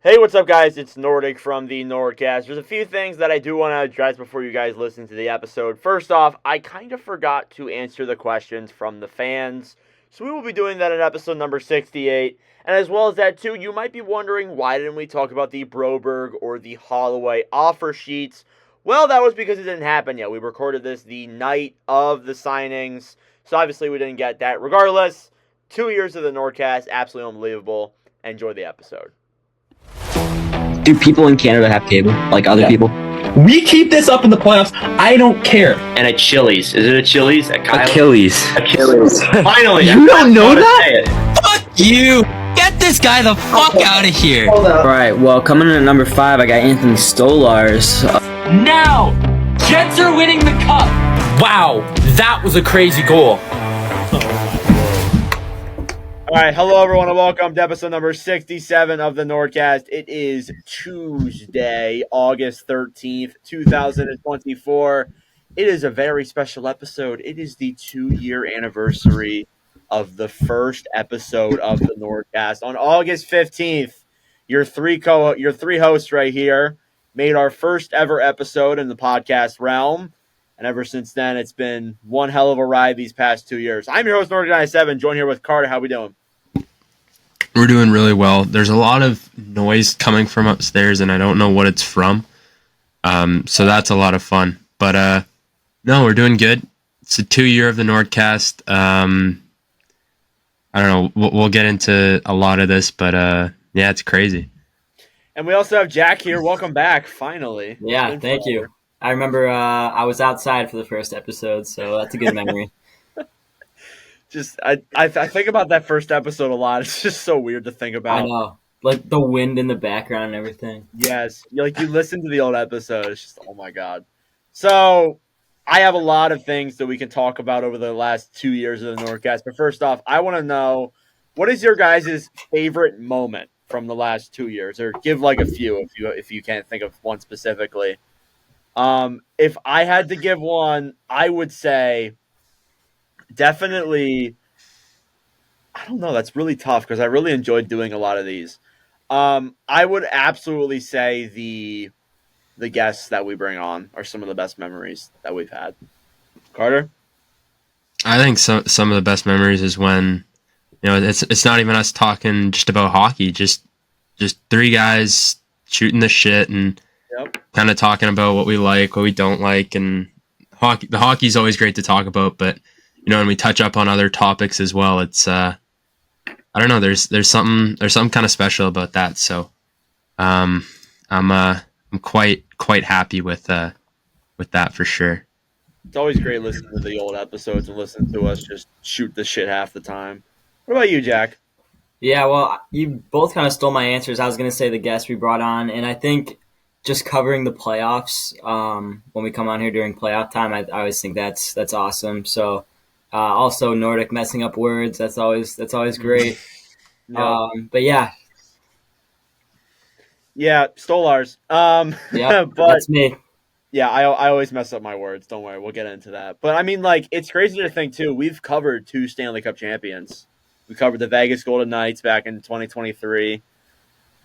Hey, what's up, guys? It's Nordic from the NordCast. There's a few things that I do want to address before you guys listen to the episode. First off, I kind of forgot to answer the questions from the fans, so we will be doing that in episode number 68. And as well as that, too, you might be wondering, why didn't we talk about the Broberg or the Holloway offer sheets? Well, that was because it didn't happen yet. We recorded this the night of the signings, so obviously we didn't get that. Regardless, 2 years of the NordCast, absolutely unbelievable. Enjoy the episode. Do people in Canada have cable, like other people? We keep this up in the playoffs. I don't care. And at Chili's. Is it a Chili's? At Kyle's? Achilles. Finally. You don't know that? Fuck you! Get this guy the fuck out of here! Alright, well, coming in at number 5, I got Anthony Stolars. Now! Jets are winning the cup! Wow, that was a crazy goal. All right, hello everyone, and welcome to episode number 67 of the NordCast. It is Tuesday, August 13th, 2024. It is a very special episode. It is the 2-year anniversary of the first episode of the NordCast. On August 15th, your three hosts right here made our first ever episode in the podcast realm. And ever since then, it's been one hell of a ride these past 2 years. I'm your host, Nordic97, joined here with Carter. How we doing? We're doing really well. There's a lot of noise coming from upstairs, and I don't know what it's from. So that's a lot of fun. But no, we're doing good. It's a 2-year of the NordCast. I don't know. We'll get into a lot of this, but yeah, it's crazy. And we also have Jack here. Welcome back, finally. Yeah, thank you. I remember I was outside for the first episode, so that's a good memory. I think about that first episode a lot. It's just so weird to think about. I know. Like the wind in the background and everything. Yes. You listen to the old episode. It's just, oh my God. So I have a lot of things that we can talk about over the last 2 years of the NordCast. But first off, I want to know, what is your guys' favorite moment from the last 2 years? Or give like a few if you can't think of one specifically. If I had to give one, I would say definitely, I don't know, that's really tough because I really enjoyed doing a lot of these. I would absolutely say the guests that we bring on are some of the best memories that we've had. Carter? I think some of the best memories is when, it's not even us talking just about hockey, just 3 guys shooting the shit and kind of talking about what we like, what we don't like, and the hockey's always great to talk about, but when we touch up on other topics as well, it's I don't know, there's something kind of special about that. So I'm quite happy with that for sure. It's always great listening to the old episodes and listening to us just shoot the shit half the time. What about you, Jack? Yeah, well, you both kind of stole my answers. I was going to say the guests we brought on, and I think just covering the playoffs when we come on here during playoff time, I always think that's awesome. So also Nordic messing up words, that's always great. No. But yeah, Stolars. yeah, but that's me. yeah, I always mess up my words. Don't worry, we'll get into that. But I mean, it's crazy to think too. We've covered 2 Stanley Cup champions. We covered the Vegas Golden Knights back in 2023.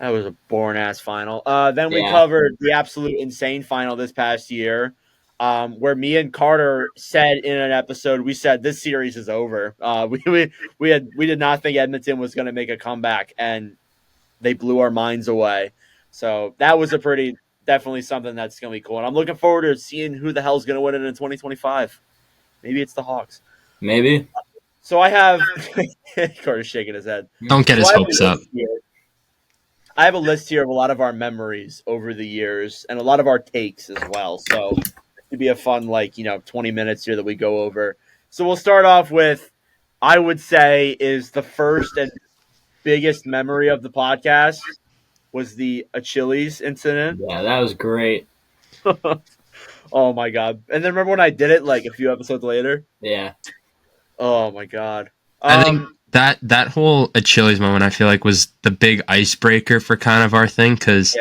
That was a boring-ass final. Then we covered the absolute insane final this past year, where me and Carter said in an episode, we said this series is over. We did not think Edmonton was going to make a comeback, and they blew our minds away. So that was definitely something that's going to be cool. And I'm looking forward to seeing who the hell's going to win it in 2025. Maybe it's the Hawks. Maybe. So I have Carter's shaking his head. Don't get his hopes up. I have a list here of a lot of our memories over the years and a lot of our takes as well. So it'd be a fun, 20 minutes here that we go over. So we'll start off with, I would say, is the first and biggest memory of the podcast was the Achilles incident. Yeah, that was great. Oh my God. And then remember when I did it a few episodes later? Yeah. Oh my God. I think that whole Achilles moment, I feel like, was the big icebreaker for kind of our thing. Cause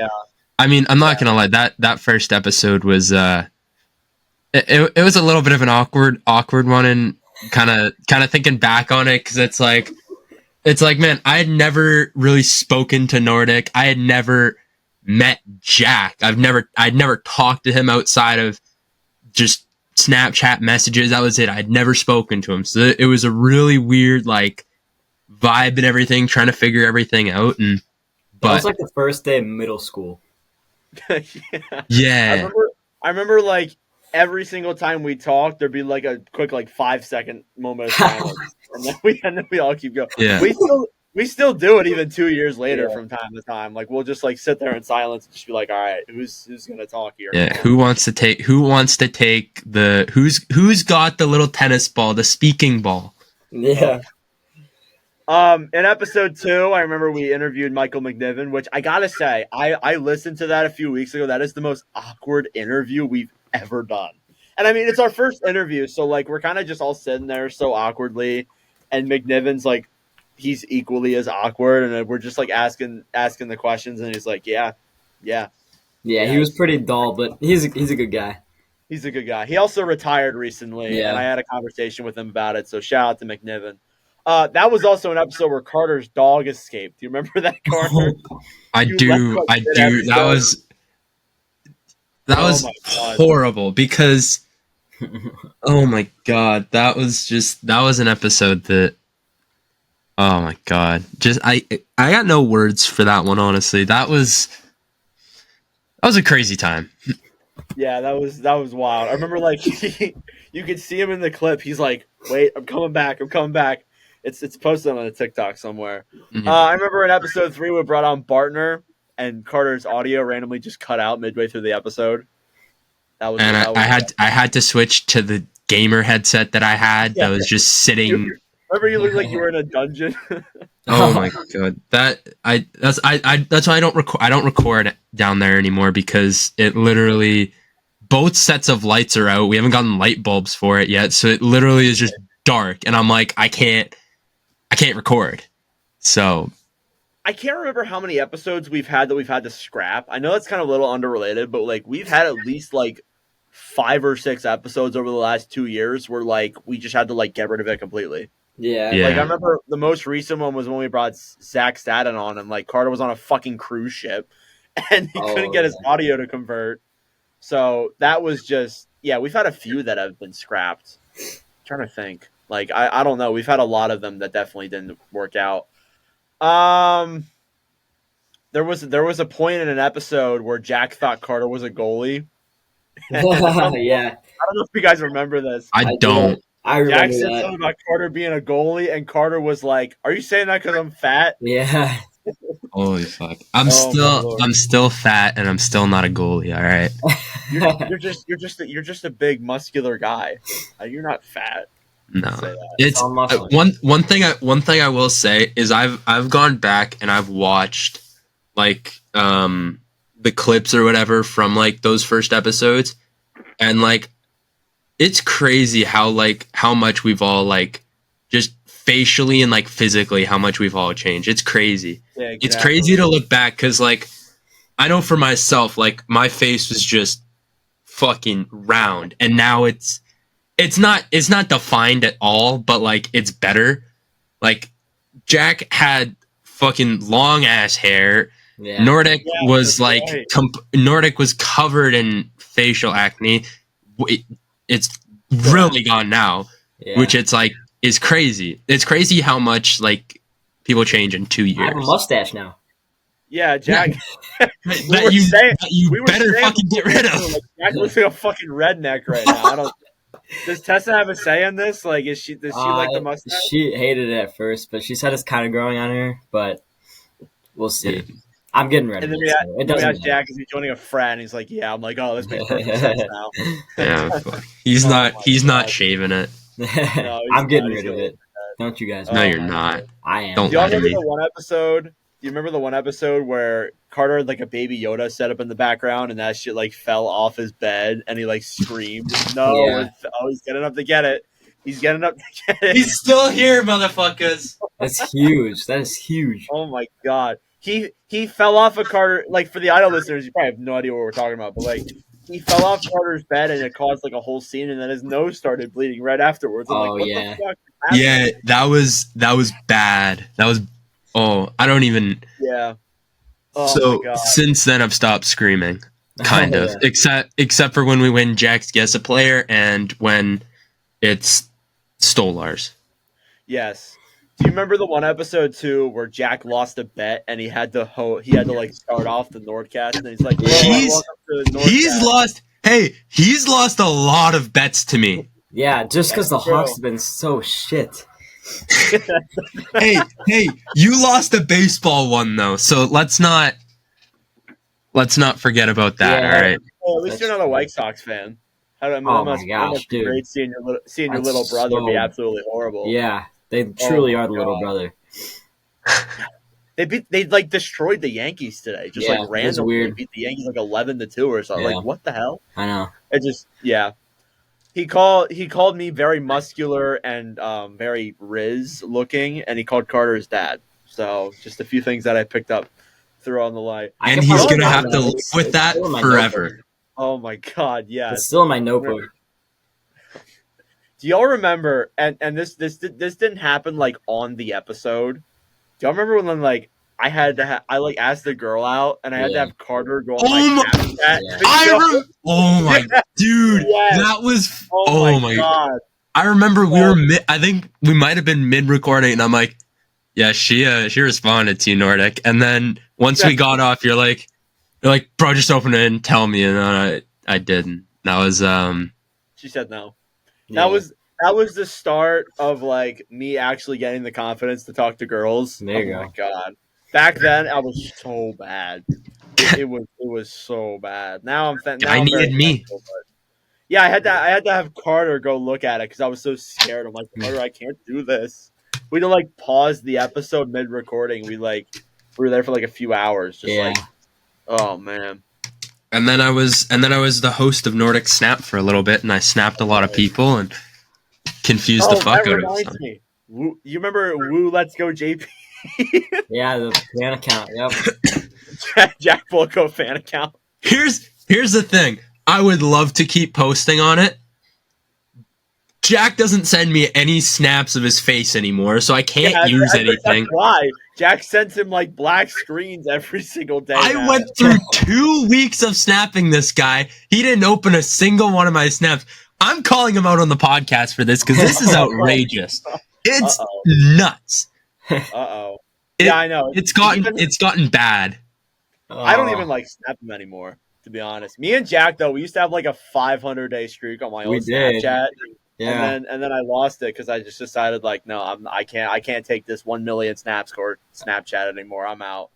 I mean, I'm not going to lie, that first episode was, it was a little bit of an awkward one, and kind of thinking back on it. Cause it's it's like, man, I had never really spoken to Nordic. I had never met Jack. I'd never talked to him outside of just Snapchat messages. That was it. I'd never spoken to him. So it was a really weird, like, vibe and everything, trying to figure everything out. And That was like the first day of middle school. Yeah. I remember like every single time we talked, there'd be like a quick like 5-second moment of silence, and then we all keep going. Yeah. We still do it even 2 years later from time to time. Like we'll just like sit there in silence and just be like, all right, who's gonna talk here? Yeah. Who's got the little tennis ball, the speaking ball? Yeah. In episode 2, I remember we interviewed Michael McDavid, which I gotta say, I listened to that a few weeks ago. That is the most awkward interview we've ever done. And I mean, it's our first interview, so like we're kind of just all sitting there so awkwardly, and McNiven's like, he's equally as awkward, and we're just like asking the questions, and he's like, yeah. He was pretty dull, but he's a good guy. He's a good guy. He also retired recently, and I had a conversation with him about it. So shout out to McNiven. That was also an episode where Carter's dog escaped. Do you remember that, Carter? I do. That was horrible because, oh my god, that was an episode that, oh my god, just I got no words for that one. Honestly, that was a crazy time. Yeah, that was wild. I remember like you could see him in the clip. He's like, "Wait, I'm coming back. It's posted on a TikTok somewhere. Mm-hmm. I remember in episode 3 we brought on Bartner, and Carter's audio randomly just cut out midway through the episode. I had to switch to the gamer headset that I had that was just sitting. Remember, you looked like you were in a dungeon. Oh my god, that's why I don't record down there anymore, because it literally, both sets of lights are out. We haven't gotten light bulbs for it yet, so it literally is just dark, and I'm like, I can't record. So I can't remember how many episodes we've had to scrap. I know that's kind of a little underrelated, but like we've had at least like 5 or 6 episodes over the last 2 years where like we just had to like get rid of it completely. Yeah. Like I remember the most recent one was when we brought Zach Staten on, and like Carter was on a fucking cruise ship and he couldn't get his audio to convert. So that was just, we've had a few that have been scrapped. I'm trying to think. Like I don't know. We've had a lot of them that definitely didn't work out. There was a point in an episode where Jack thought Carter was a goalie. Yeah. I don't know if you guys remember this. I don't. I remember Jack said something about Carter being a goalie, and Carter was like, "Are you saying that because I'm fat?" Yeah. Holy fuck! I'm still fat, and I'm still not a goalie. All right. You're just a big muscular guy. You're not fat. No, it's one thing I will say is I've gone back and I've watched like the clips or whatever from like those first episodes, and like it's crazy how much we've all like just facially and like physically how much we've all changed. It's crazy. Yeah, exactly. It's crazy to look back, because like I know for myself, like my face was just fucking round, and now it's not defined at all, but like it's better. Like Jack had fucking long ass hair. Yeah. Nordic was like Nordic was covered in facial acne. It's really gone now, which it's like is crazy. It's crazy how much like people change in 2 years. I have a mustache now. Yeah, Jack. you better fucking get rid of. Like, Jack looks like a fucking redneck right now. Does Tessa have a say in this? Like, does she like the mustache? She hated it at first, but she said it's kind of growing on her. But we'll see. I'm getting rid of it. It doesn't matter. Jack, is he joining a frat? And he's like, yeah. I'm like, oh, this makes perfect sense now. Yeah, he's not shaving it. No, I'm getting rid of it. Don't you guys? No, you're not. I am. Don't Do y'all lie to remember me. Do you remember the one episode where Carter had like a baby Yoda set up in the background, and that shit like fell off his bed, and he like screamed, "No!" Yeah. He's getting up to get it. He's getting up to get it. He's still here, motherfuckers. That's huge. That is huge. Oh my god. He fell off of Carter. Like for the idle listeners, you probably have no idea what we're talking about, but like he fell off Carter's bed and it caused like a whole scene, and then his nose started bleeding right afterwards. I'm like, what the fuck? Yeah, that was bad. That was I don't even. Yeah. Oh So my God. since then, I've stopped screaming, kind of, Yeah. except for when we win Jack's Guess a Player and when it's Stolars. Yes. Do you remember the one episode too where Jack lost a bet and he had to like start off the NordCast and he's like, He's welcome to the he's NordCast. lost. Hey, he's lost a lot of bets to me. Yeah, just because the That's true. Hawks have been so shit. Hey, you lost a baseball one though, so let's not forget about that. Yeah. All right. Well, at least That's you're not a true. White Sox fan. Oh my gosh, dude. Great seeing your That's little brother be so- absolutely horrible. Yeah, they truly my are the little God. brother. They like destroyed the Yankees today. Just Yeah, like it was randomly weird. beat the Yankees like 11-2 or something. Yeah. Like what the hell? I know. It just He called me very muscular and very Riz looking, and he called Carter his dad. So just a few things that I picked up through on the light. I And can he's probably gonna find have to that. live with It's that still in my forever. notebook. Oh my God, It's yes. still in my notebook. Do y'all remember? And this didn't happen like on the episode. Do y'all remember when like I had to I like asked the girl out and I had to Yeah. have Carter go on Oh my my- Snapchat. Oh my dude, Yes. that was Oh my God. I remember we were I think we might have been mid recording, and I'm like, yeah, she responded to you, Nordic, and then once we got off, you're like, bro, just open it and tell me, and then I didn't. That was She said no. Yeah. That was the start of like me actually getting the confidence to talk to girls. There you Oh go. my God. Back then I was so bad. It was so bad. Now I'm I needed me. thankful, but yeah, I had to have Carter go look at it because I was so scared. I'm like, Carter, I can't do this. We had to like pause the episode mid recording. We were there for like a few hours, just Yeah. like, oh man. and then I was the host of Nordic Snap for a little bit, and I snapped a lot of people and confused the fuck that out of reminds them. me. Woo, you remember Woo Let's Go JP? Yeah, the fan account. Yep. Jack Volko fan account. Here's the thing. I would love to keep posting on it. Jack doesn't send me any snaps of his face anymore, so I can't use anything. That's why Jack sends him like black screens every single day. I now. went through 2 weeks of snapping this guy. He didn't open a single one of my snaps. I'm calling him out on the podcast for this because this is outrageous. It's nuts. Uh-oh. Yeah, I know. It's gotten bad. I don't even like snap him anymore, to be honest. Me and Jack though, we used to have like a 500-day streak on my We old did. Snapchat. Yeah. And then I lost it because I just decided like, no, I can't take this 1 million snap score Snapchat anymore. I'm out.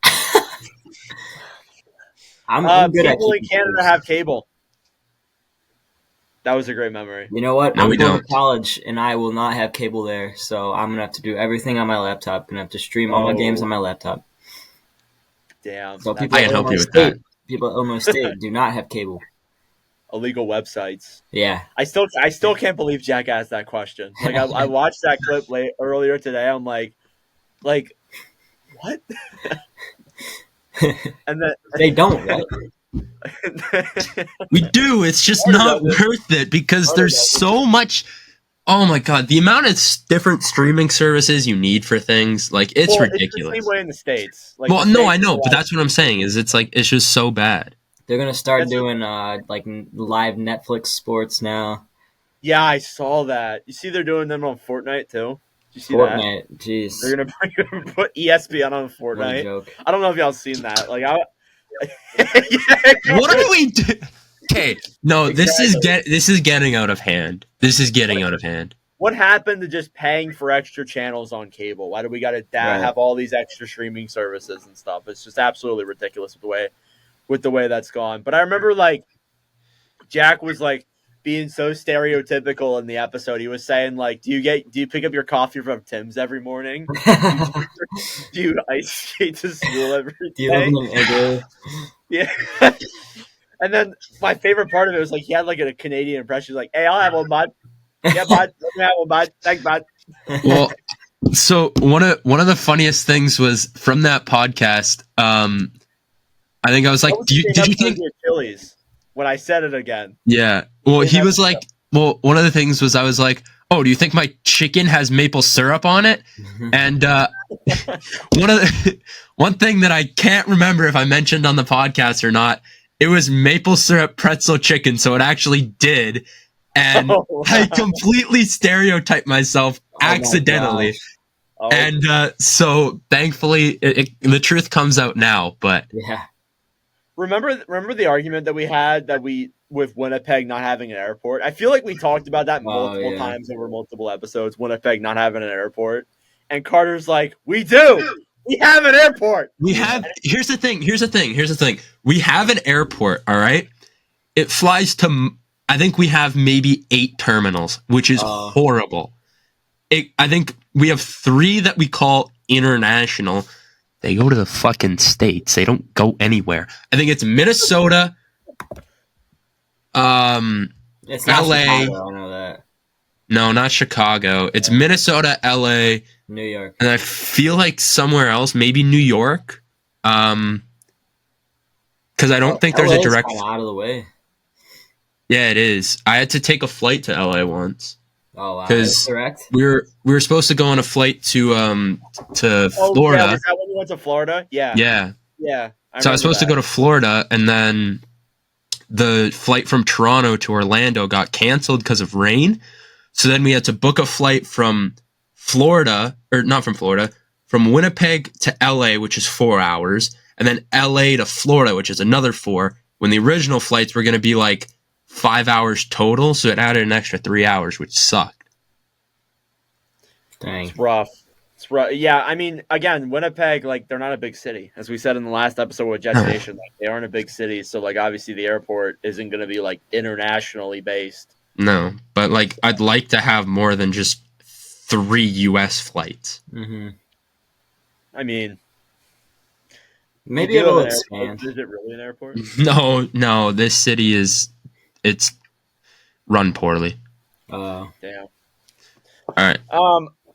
I'm good at people in keeping Canada those. have cable. That was a great memory. You know what? No, I'm we going don't. to college, and I will not have cable there, so I'm gonna have to do everything on my laptop. Gonna have to stream all my games on my laptop. Damn. So that's people I at can help Illinois you with State, that. people at Illinois State do not have cable. illegal websites. Yeah. I still can't believe Jack asked that question. Like I watched that clip earlier today. I'm like what? And then They don't, right? We do. It's just Carter not does it. worth it because Carter there's does it. so much. Oh my god, the amount of different streaming services you need for things, like it's Well, ridiculous. It's the same way in the States. Like, Well, the no, States I know, are but like- that's what I'm saying. Is it's just so bad. They're gonna start That's- doing like live Netflix sports now. Yeah, I saw that. You see, they're doing them on Fortnite too. Did you see that? Fortnite, jeez, They're gonna put ESPN on what a Fortnite. joke. I don't know if y'all seen that. Like, What are we do? Okay, no, this is getting out of hand. This is getting out of hand. What happened to just paying for extra channels on cable? Why do we got to Right. have all these extra streaming services and stuff? It's just absolutely ridiculous with the way that's gone. But I remember like Jack was like being so stereotypical in the episode. He was saying like, do you pick up your coffee from Tim's every morning? Do you ice skate to school every Do you live day? in an igloo? Yeah. And then my favorite part of it was like he had like a Canadian impression. Like, hey, I'll have one, bud. Yeah, bud. Let me have one, bud. Thanks, bud. Well, so one of the funniest things was from that podcast. I think I was like, That was did the you episode think? of Achilles when I said it again? Yeah. Well, Wait, he that's- was like, well, one of the things was I was like, oh, do you think my chicken has maple syrup on it? And one thing that I can't remember if I mentioned on the podcast or not, it was maple syrup pretzel chicken, so it actually did. And I completely stereotyped myself accidentally. And so thankfully the truth comes out now, but Yeah. Remember the argument that we had with Winnipeg not having an airport? I feel like we talked about that multiple times over multiple episodes, Winnipeg not having an airport. And Carter's like, we do. We have an airport. Here's the thing. We have an airport, all right? It flies to, I think we have maybe 8 terminals, which is horrible. I think we have 3 that we call international. They go to the fucking States. They don't go anywhere. I think it's Minnesota, It's not LA. Chicago, I know that. No, not Chicago. It's Minnesota, LA, New York. and I feel like somewhere else, maybe New York. Because I don't think there's a LA is direct. kinda out of the way. Yeah, it is. I had to take a flight to LA once. Oh wow. Because Correct. we were supposed to go on a flight to Florida. Yeah, was that when you went to Florida? Yeah. Yeah. So I was supposed to go to Florida, and then the flight from Toronto to Orlando got canceled because of rain. So then we had to book a flight from Florida, or not from Florida, from Winnipeg to LA, which is 4 hours, and then LA to Florida, which is another 4, when the original flights were going to be like 5 hours total, so it added an extra 3 hours, which sucked. Dang. It's rough. Yeah, I mean, again, Winnipeg, like, they're not a big city. As we said in the last episode with Jets Nation, like, they aren't a big city, so, like, obviously the airport isn't going to be, like, internationally based. No, but, like, I'd like to have more than just 3 U.S. flights. Mm-hmm. I mean, Maybe you do it'll have an expand. airport. Is it really an airport? No, this city it's run poorly. Damn. All right.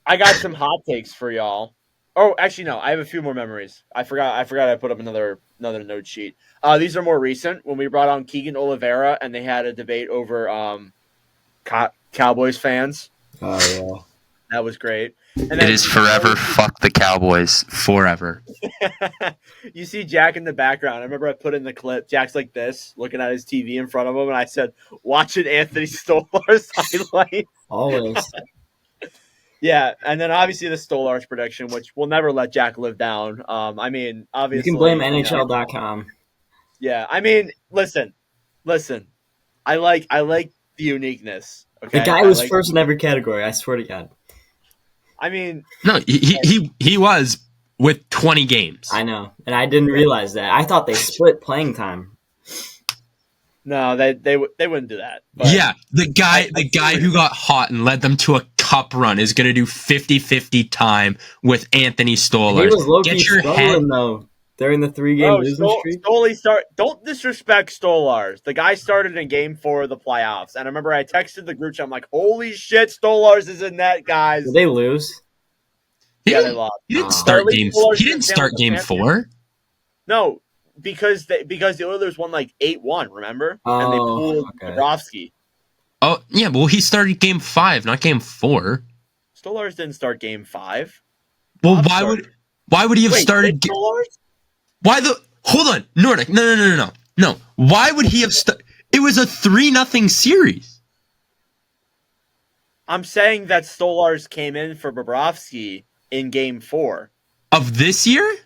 I got some hot takes for y'all. Oh, actually, no. I have a few more memories. I forgot. I put up another note sheet. These are more recent. When we brought on Keegan Oliveira, and they had a debate over Cowboys fans. Oh yeah. That was great. And It is forever. Fuck the Cowboys. Forever. You see Jack in the background. I remember I put in the clip. Jack's like this, looking at his TV in front of him, and I said, "Watching Anthony Stolar's highlight." Always. Yeah, and then obviously the Stolar's prediction, which we'll never let Jack live down. I mean, obviously You can blame NHL.com. Yeah, I mean, listen. I like the uniqueness. Okay, The guy was first in every category. I swear to God. I mean, No, he was with 20 games. I know, and I didn't realize that. I thought they split playing time. no, they wouldn't do that. But Yeah, the guy who got hot and led them to a cup run is going to do 50-50 time with Anthony Stolar. He was low-key Get your head. struggling though during the 3-game losing streak. Don't disrespect Stolars. The guy started in Game 4 of the playoffs, and I remember I texted the group chat. I'm like, "Holy shit, Stolars is in net, guys!" Did they lose? Yeah, they lost. He didn't start Early game. Stolar's He didn't start down game 4. No, because the Oilers won like 8-1. Remember? And they pulled Bobrovsky. Oh yeah, well he started game 5, not game 4. Stolars didn't start Game 5. Well, why would he have started? Stolars? Hold on, Nordic. No. Why would he have It was a 3-0 series. I'm saying that Stolars came in for Bobrovsky in Game 4 Of this year?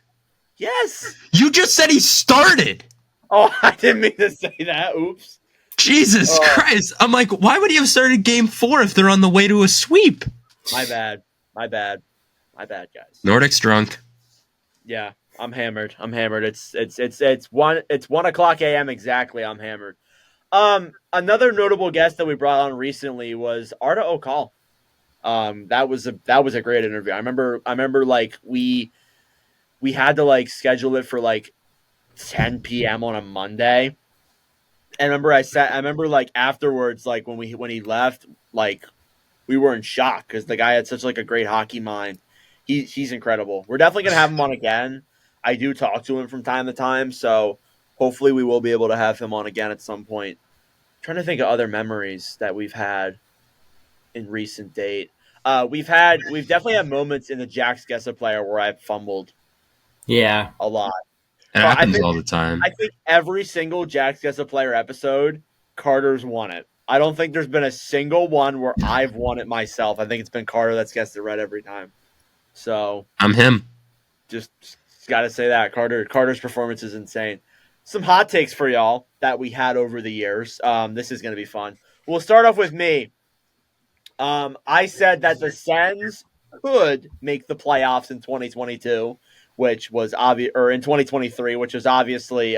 Yes. You just said he started. Oh, I didn't mean to say that. Oops. Jesus Christ. I'm like, why would he have started game 4 if they're on the way to a sweep? My bad, guys. Nordic's drunk. Yeah, I'm hammered. It's 1:00 a.m. exactly. I'm hammered. Another notable guest that we brought on recently was Arda O'Call. That was a great interview. I remember like we had to like schedule it for like 10 p.m. on a Monday. And I remember like afterwards, like when he left, like we were in shock because the guy had such like a great hockey mind. He's incredible. We're definitely gonna have him on again. I do talk to him from time to time, so hopefully we will be able to have him on again at some point. I'm trying to think of other memories that we've had. in recent date. We've definitely had moments in the Jack's Guess a Player where I've fumbled Yeah. a lot. It happens all the time. I think every single Jack's Guess a Player episode, Carter's won it. I don't think there's been a single one where I've won it myself. I think it's been Carter that's guessed it right every time. So I'm him. just got to say that Carter's performance is insane. Some hot takes for y'all that we had over the years. This is going to be fun. We'll start off with me. I said that the Sens could make the playoffs in 2022, which was obvious, or in 2023, which was obviously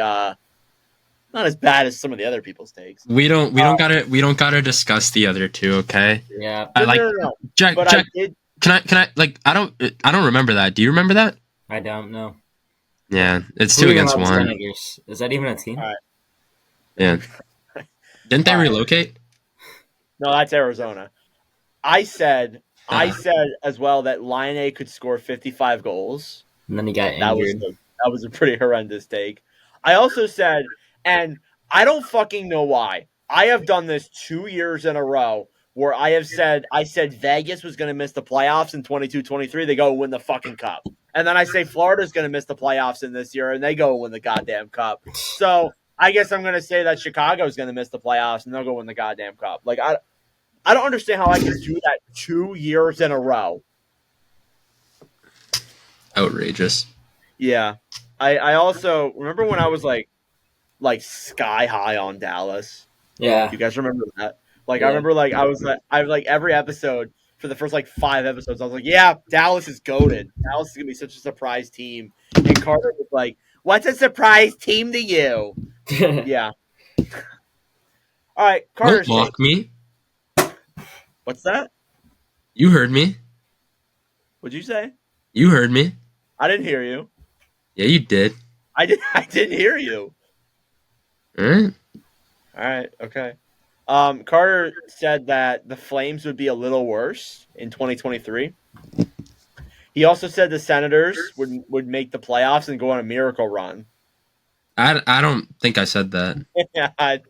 not as bad as some of the other people's takes. We don't gotta discuss the other two, okay? Yeah. No. Jack. But Jack, I did. can I like I don't remember that. Do you remember that? I don't know. Yeah, it's Who two are against the one. Senators? Is that even a team? All right. Yeah. Didn't they All right. relocate? No, that's Arizona. I said as well that Line A could score 55 goals. And then he got That injured. was a pretty horrendous take. I also said, and I don't fucking know why. I have done this 2 years in a row where I said Vegas was going to miss the playoffs in 22-23. They go win the fucking cup. And then I say Florida's going to miss the playoffs in this year, and they go win the goddamn cup. So I guess I'm going to say that Chicago's going to miss the playoffs, and they'll go win the goddamn cup. Like, I don't understand how I can do that 2 years in a row. Outrageous. Yeah. I also remember when I was like sky high on Dallas. Yeah. You guys remember that? Like, Yeah. I remember I was every episode for the first 5 episodes, I was like, yeah, Dallas is goated. Dallas is gonna be such a surprise team. And Carter was like, what's a surprise team to you? Yeah. All right, Carter's Don't mock me. What's that? You heard me. What'd you say? You heard me. I didn't hear you. Yeah, you did. I didn't hear you. All right. All right, okay. Carter said that the Flames would be a little worse in 2023. He also said the Senators would make the playoffs and go on a miracle run. I don't think I said that. Yeah, I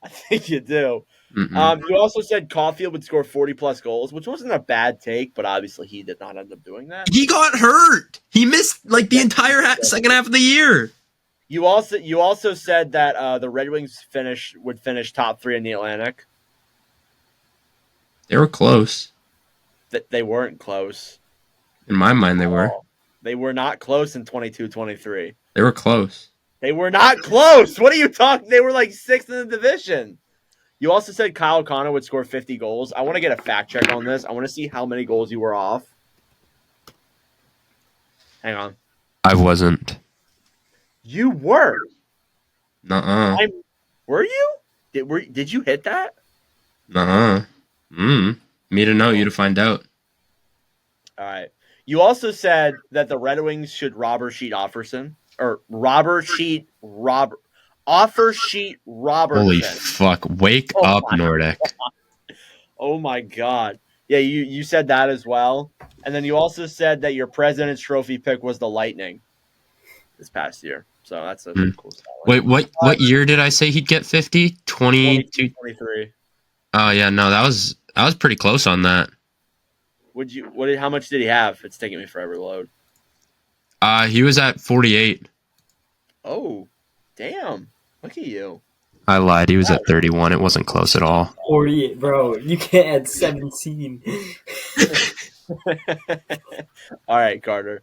think you do. Mm-mm. You also said Caulfield would score 40-plus goals, which wasn't a bad take, but obviously he did not end up doing that. He got hurt. He missed the entire second half of the year. You also said that the Red Wings would finish top 3 in the Atlantic. They were close. That they weren't close. In my mind, they were. They were not close in 22-23. They were close. They were not close. What are you talking? They were 6th in the division. You also said Kyle Connor would score 50 goals. I want to get a fact check on this. I want to see how many goals you were off. Hang on. I wasn't. You were. Nuh-uh. Were you? Did you hit that? Nuh-uh. Me to know, you to find out. All right. You also said that the Red Wings should offer sheet Robertson. Holy fuck. Wake up, Nordic. Oh my god. Yeah, you said that as well. And then you also said that your President's Trophy pick was the Lightning this past year. So that's a cool stat. Wait, what year did I say he'd get 50? 22? 23. Oh yeah, no, that was pretty close on that. How much did he have? It's taking me forever to load. He was at 48. Oh, damn. Look at you. I lied. He was at 31. It wasn't close at all. 48, bro. You can't add 17. All right, Carter.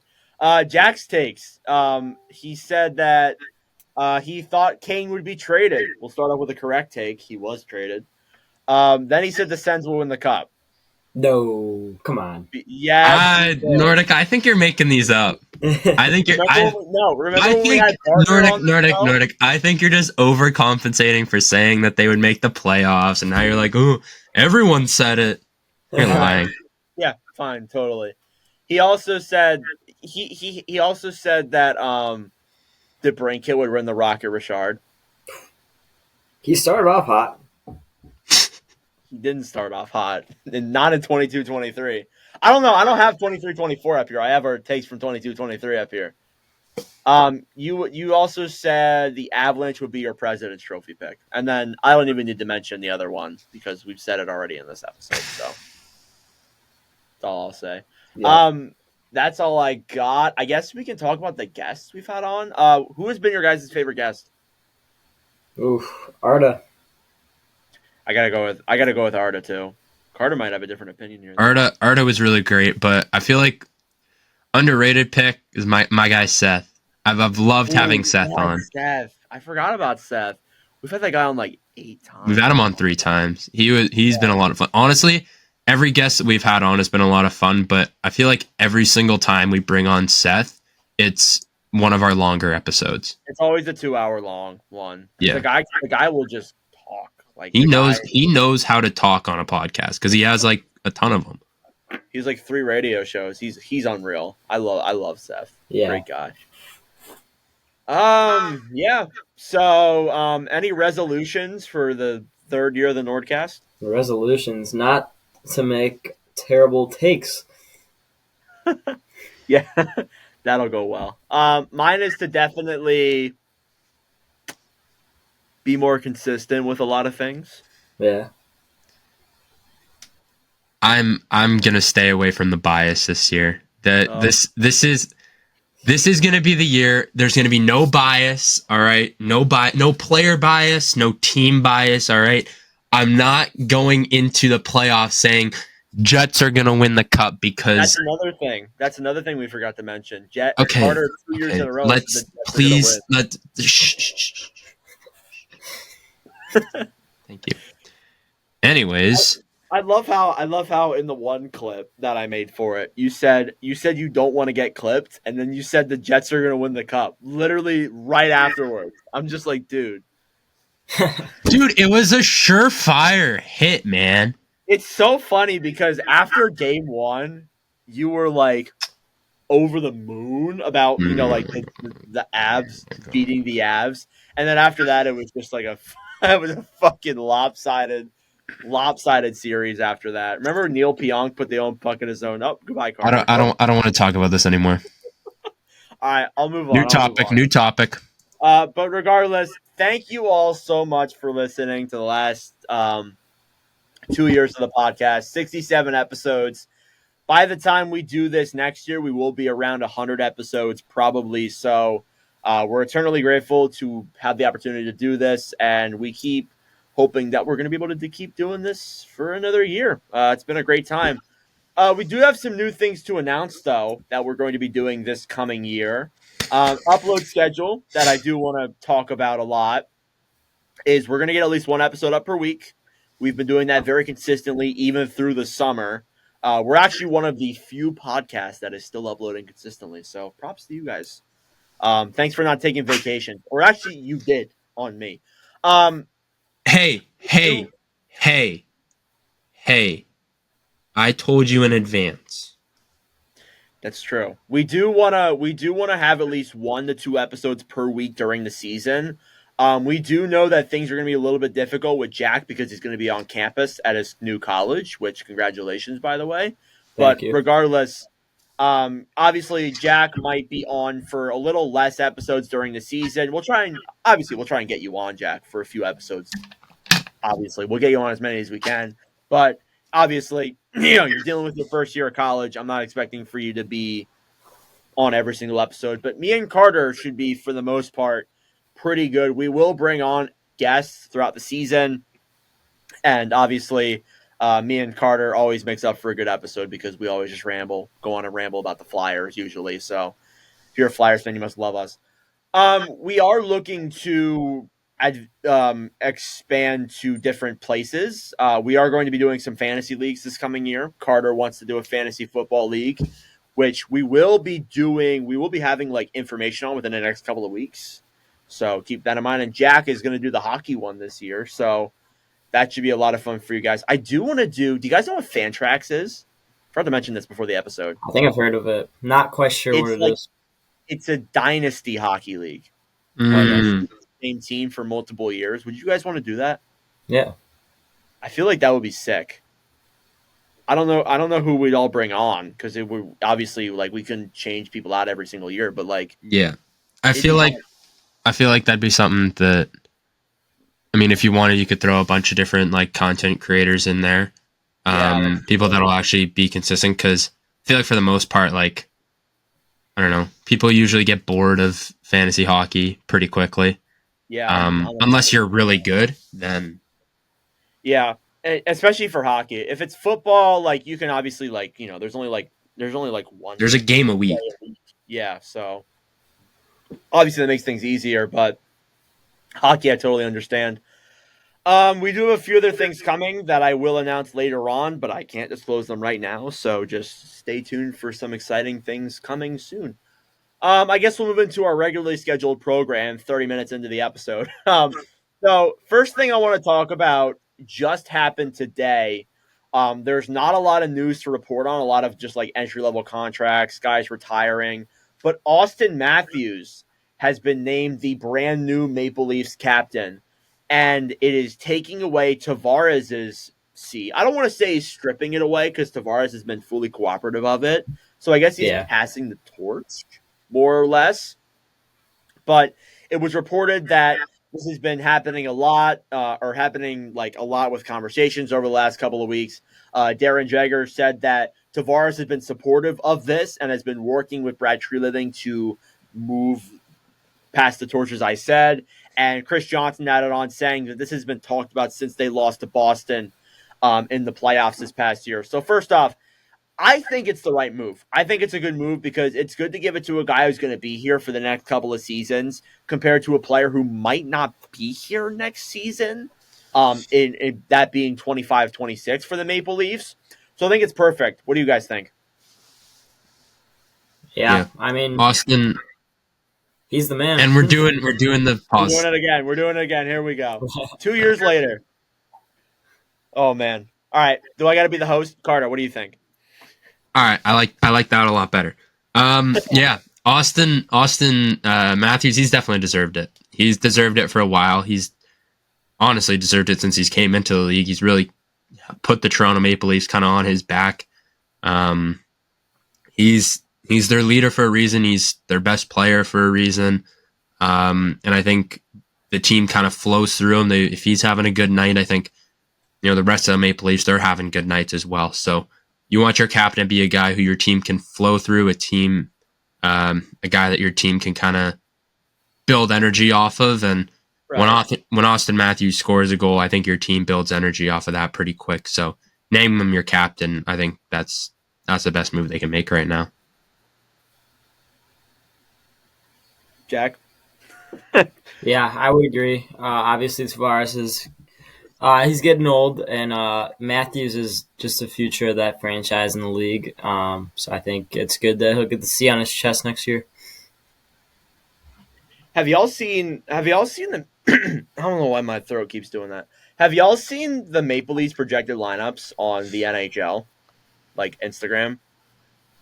Jack's takes. He said that he thought Kane would be traded. We'll start off with a correct take. He was traded. Then he said the Sens will win the cup. No, come on. Yeah, Nordic, I think you're making these up. I think you're. Nordic. I think you're just overcompensating for saying that they would make the playoffs, and now you're like, oh, everyone said it. You're lying. Yeah, fine, totally. He also said he also said that DeBrincat would run the Rocket Richard. He started off hot. He didn't start off hot, and not in 22-23. I don't know. I don't have 23-24 up here. I have our takes from 22-23 up here. You also said the Avalanche would be your President's Trophy pick, and then I don't even need to mention the other one because we've said it already in this episode. So all I'll say. Yeah. That's all I got. I guess we can talk about the guests we've had on. Who has been your guys' favorite guest? Oof, Arda. I gotta go with Arda too. Carter might have a different opinion here. Arda was really great, but I feel like underrated pick is my guy Seth. I've loved having Seth on. Seth. I forgot about Seth. We've had that guy on like 8 times. We've had him on 3 times. He's been a lot of fun. Honestly, every guest that we've had on has been a lot of fun, but I feel like every single time we bring on Seth, it's one of our longer episodes. It's always a 2-hour long one. Yeah. The guy will just talk. Like he knows how to talk on a podcast because he has like a ton of them. He's like 3 radio shows. He's unreal. I love Seth. Yeah. Great guy. Yeah. So, any resolutions for the 3rd year of the NordCast? Resolutions not to make terrible takes. Yeah, that'll go well. Mine is to definitely be more consistent with a lot of things. Yeah. I'm gonna stay away from the bias this year. This is gonna be the year. There's gonna be no bias. All right, no player bias, no team bias. All right, I'm not going into the playoffs saying Jets are gonna win the cup because that's another thing we forgot to mention. Okay, Carter 2 years in a row. Shh. Thank you. Anyways. I love how in the one clip that I made for it, you said you don't want to get clipped, and then you said the Jets are going to win the cup. Literally right afterwards. I'm just like, dude. Dude, it was a surefire hit, man. It's so funny because after game 1, you were like over the moon about, like the Avs beating the Avs. And then after that, it was just like it was a fucking lopsided series after that. Remember Neil Pionk put the own puck in his own. Oh, goodbye, Carter. I don't want to talk about this anymore. All right, I'll move on. New topic. But regardless, thank you all so much for listening to the last 2 years of the podcast, 67 episodes. By the time we do this next year, we will be around 100 episodes, probably. So we're eternally grateful to have the opportunity to do this, and we keep hoping that we're going to be able to keep doing this for another year. It's been a great time. We do have some new things to announce, though, that we're going to be doing this coming year. Upload schedule that I do want to talk about a lot is we're going to get at least 1 episode up per week. We've been doing that very consistently, even through the summer. We're actually one of the few podcasts that is still uploading consistently, so props to you guys. Thanks for not taking vacation. Or actually, you did on me. Hey. I told you in advance. That's true. We do wanna have at least 1 to 2 episodes per week during the season. We do know that things are gonna be a little bit difficult with Jack because he's gonna be on campus at his new college, which congratulations, by the way. But regardless, obviously Jack might be on for a little less episodes during the season. We'll try and get you on, Jack, for a few episodes. Obviously, we'll get you on as many as we can. But obviously, you're dealing with your first year of college. I'm not expecting for you to be on every single episode. But me and Carter should be, for the most part, pretty good. We will bring on guests throughout the season. And obviously, me and Carter always makes up for a good episode because we always just go on a ramble about the Flyers usually. So if you're a Flyers fan, you must love us. We are looking to expand to different places. We are going to be doing some fantasy leagues this coming year. Carter wants to do a fantasy football league, which we will be doing. We will be having like information on within the next couple of weeks. So keep that in mind. And Jack is going to do the hockey one this year. So that should be a lot of fun for you guys. I do want to do you guys know what Fantrax is? I forgot to mention this before the episode. I think I've heard of it. Not quite sure what it is. It's a dynasty hockey league. Same team for multiple years. Would you guys want to do that? Yeah. I feel like that would be sick. I don't know who we'd all bring on because it would obviously like we couldn't change people out every single year, but like I feel like that'd be something that if you wanted, you could throw a bunch of different like content creators in there. People that'll actually be consistent, because I feel like for the most part, like, I don't know, people usually get bored of fantasy hockey pretty quickly. Yeah. Unless you're really good, then Yeah, especially for hockey. If it's football, like you can obviously there's only like one. there's a game a week. Yeah, so obviously that makes things easier, but hockey I totally understand. We do have a few other things coming that I will announce later on, but I can't disclose them right now, so just stay tuned for some exciting things coming soon. I guess we'll move into our regularly scheduled program 30 minutes into the episode. So first thing I want to talk about just happened today. There's not a lot of news to report on, a lot of just like entry-level contracts, guys retiring, but Austin Matthews has been named the brand new Maple Leafs captain, and it is taking away Tavares's seat. I don't want to say he's stripping it away because Tavares has been fully cooperative of it, so I guess he's passing the torch, more or less. But it was reported that this has been happening a lot, or happening like a lot with conversations over the last couple of weeks. Darren Jagger said that Tavares has been supportive of this and has been working with Brad Treliving to move past the torch, as I said. And Chris Johnson added on saying that this has been talked about since they lost to Boston in the playoffs this past year. So first off, I think it's the right move. I think it's a good move because it's good to give it to a guy who's going to be here for the next couple of seasons compared to a player who might not be here next season, in that being 25-26 for the Maple Leafs. So I think it's perfect. What do you guys think? Yeah. I mean, Austin, he's the man. and we're doing the pause. We're doing it again. Here we go. 2 years later. Oh, man. All right. Do I got to be the host? Carter, what do you think? All right, I like that a lot better. Yeah, Austin Matthews, he's definitely deserved it. He's deserved it for a while. He's honestly deserved it since he's came into the league. He's really put the Toronto Maple Leafs kind of on his back. He's their leader for a reason. He's their best player for a reason. And I think the team kind of flows through him. If he's having a good night, I think the rest of the Maple Leafs, they're having good nights as well. So you want your captain to be a guy who your team can flow through, a guy that your team can kind of build energy off of. And right. when Austin Matthews scores a goal, I think your team builds energy off of that pretty quick. So name him your captain. I think that's the best move they can make right now. Jack? Yeah, I would agree. Obviously, Tavares is he's getting old, and Matthews is just the future of that franchise in the league. So I think it's good that he'll get the C on his chest next year. Have y'all seen the I don't know why my throat keeps doing that. Have y'all seen the Maple Leafs projected lineups on the NHL? Like Instagram?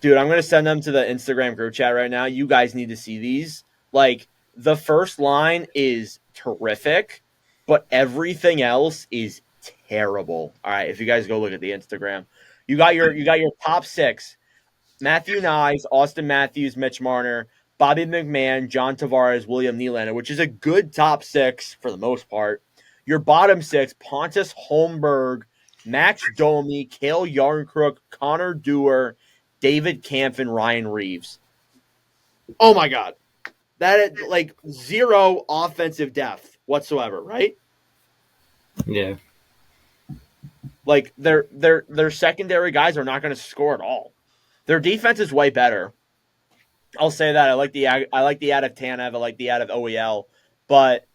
Dude, I'm going to send them to the Instagram group chat right now. You guys need to see these. Like, the first line is terrific, but everything else is terrible. All right, if you guys go look at the Instagram, you got your top six: Matthew Nyes, Austin Matthews, Mitch Marner, Bobby McMahon, John Tavares, William Nylander, which is a good top six for the most part. Your bottom six: Pontus Holmberg, Max Domi, Cale Yarncrook, Connor Dewar, David Kampf, and Ryan Reeves. Oh my God. That is like zero offensive depth whatsoever, right? Yeah. Like their secondary guys are not going to score at all. Their defense is way better. I'll say that. I like the ad of Tanev. I like the ad of OEL, but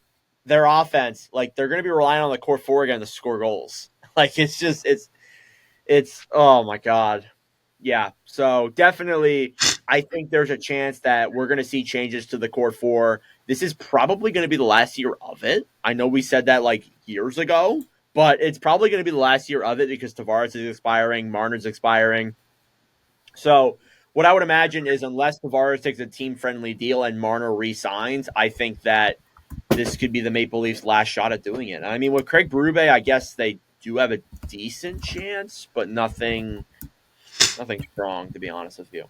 their offense, like they're going to be relying on the core four again to score goals. Like it's oh my God. Yeah. So definitely, I think there's a chance that we're going to see changes to the core four. This is probably going to be the last year of it. I know we said that like years ago, but it's probably going to be the last year of it because Tavares is expiring, Marner's expiring. So what I would imagine is unless Tavares takes a team-friendly deal and Marner re-signs, I think that this could be the Maple Leafs' last shot at doing it. I mean, with Craig Berube, I guess they do have a decent chance, but nothing strong, to be honest with you.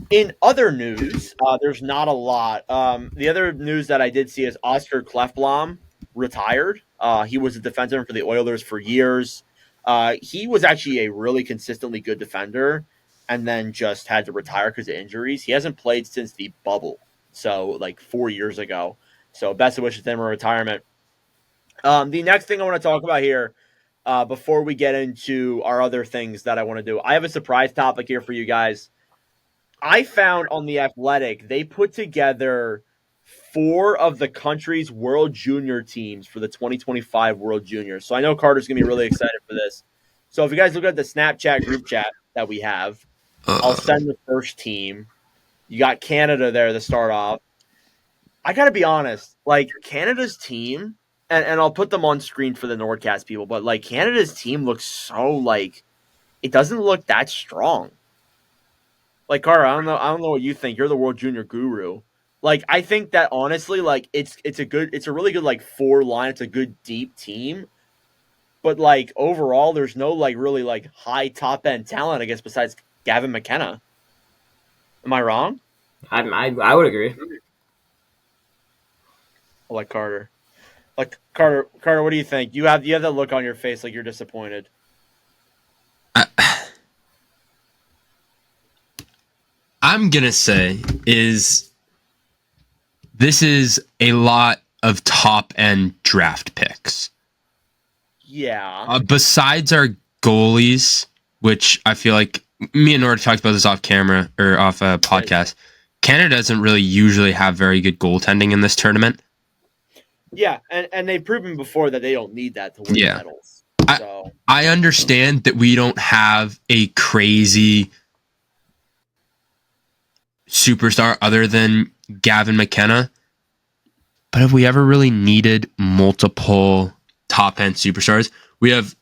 In other news, there's not a lot. The other news that I did see is Oscar Klefblom retired. He was a defenseman for the Oilers for years. He was actually a really consistently good defender, and then just had to retire because of injuries. He hasn't played since the bubble, so like 4 years ago. So best of wishes to him in retirement. The next thing I want to talk about here, before we get into our other things that I want to do, I have a surprise topic here for you guys. I found on The Athletic, they put together 4 of the country's World Junior teams for the 2025 World Juniors. So I know Carter's going to be really excited for this. So if you guys look at the Snapchat group chat that we have, I'll send the first team. You got Canada there to start off. I got to be honest, like Canada's team, and I'll put them on screen for the NordCast people, but like Canada's team looks so like it doesn't look that strong. Like Carter, I don't know what you think. You're the World Junior guru. Like I think that honestly, like it's a really good like 4 line. It's a good deep team, but like overall, there's no like really like high top end talent. I guess besides Gavin McKenna. Am I wrong? I would agree. I like Carter. Like Carter, what do you think? You have that look on your face like you're disappointed. I'm gonna say this is a lot of top end draft picks. Yeah. Besides our goalies, which I feel like me and Nord talked about this off camera or off a podcast. Canada doesn't really usually have very good goaltending in this tournament. Yeah, and they've proven before that they don't need that to win medals. So I understand that we don't have a crazy superstar other than Gavin McKenna, but have we ever really needed multiple top-end superstars? We have